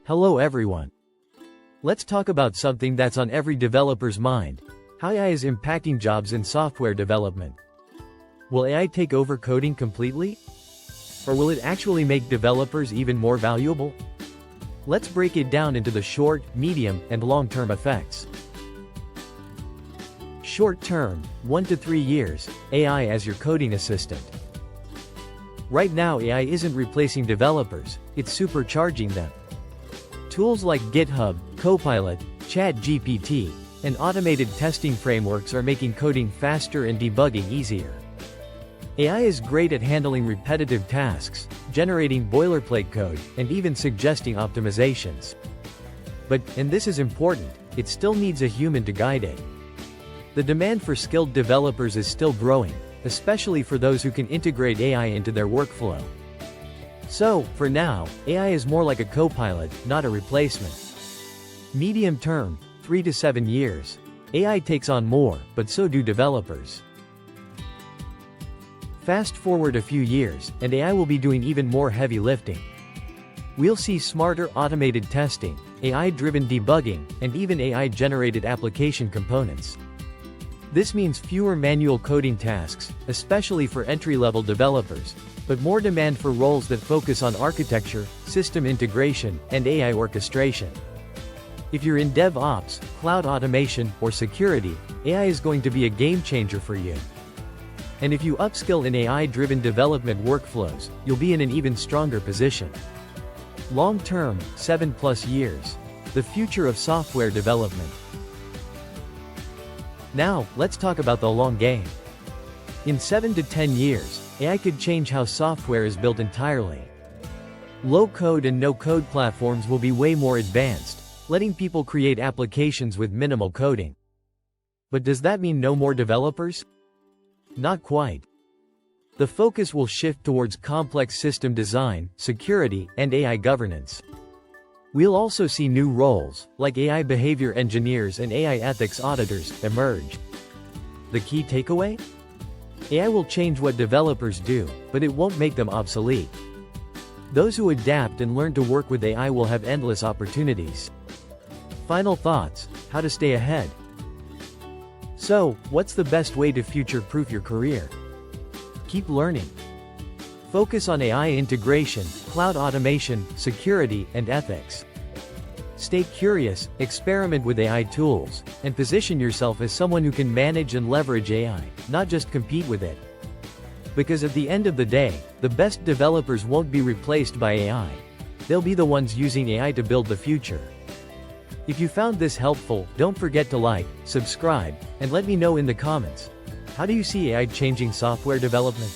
Hello everyone. Let's talk about something that's on every developer's mind. How AI is impacting jobs in software development. Will AI take over coding completely? Or will it actually make developers even more valuable? Let's break it down into the short, medium, and long-term effects. Short term, 1 to 3 years, AI as your coding assistant. Right now AI isn't replacing developers, it's supercharging them. Tools like GitHub, Copilot, ChatGPT, and automated testing frameworks are making coding faster and debugging easier. AI is great at handling repetitive tasks, generating boilerplate code, and even suggesting optimizations. But, and this is important, it still needs a human to guide it. The demand for skilled developers is still growing, especially for those who can integrate AI into their workflow. So, for now, AI is more like a co-pilot, not a replacement. Medium term, 3 to 7 years. AI takes on more, but so do developers. Fast forward a few years, and AI will be doing even more heavy lifting. We'll see smarter automated testing, AI-driven debugging, and even AI-generated application components. This means fewer manual coding tasks, especially for entry-level developers, but more demand for roles that focus on architecture, system integration, and AI orchestration. If you're in DevOps, cloud automation, or security, AI is going to be a game changer for you. And if you upskill in AI-driven development workflows, you'll be in an even stronger position. Long-term, 7+ years. The future of software development. Now, let's talk about the long game. In 7 to 10 years, AI could change how software is built entirely. Low-code and no-code platforms will be way more advanced, letting people create applications with minimal coding. But does that mean no more developers? Not quite. The focus will shift towards complex system design, security, and AI governance. We'll also see new roles, like AI behavior engineers and AI ethics auditors, emerge. The key takeaway? AI will change what developers do, but it won't make them obsolete. Those who adapt and learn to work with AI will have endless opportunities. Final thoughts: how to stay ahead. So, what's the best way to future-proof your career? Keep learning. Focus on AI integration, cloud automation, security, and ethics. Stay curious, experiment with AI tools, and position yourself as someone who can manage and leverage AI, not just compete with it. Because at the end of the day, the best developers won't be replaced by AI. They'll be the ones using AI to build the future. If you found this helpful, don't forget to like, subscribe, and let me know in the comments. How do you see AI changing software development?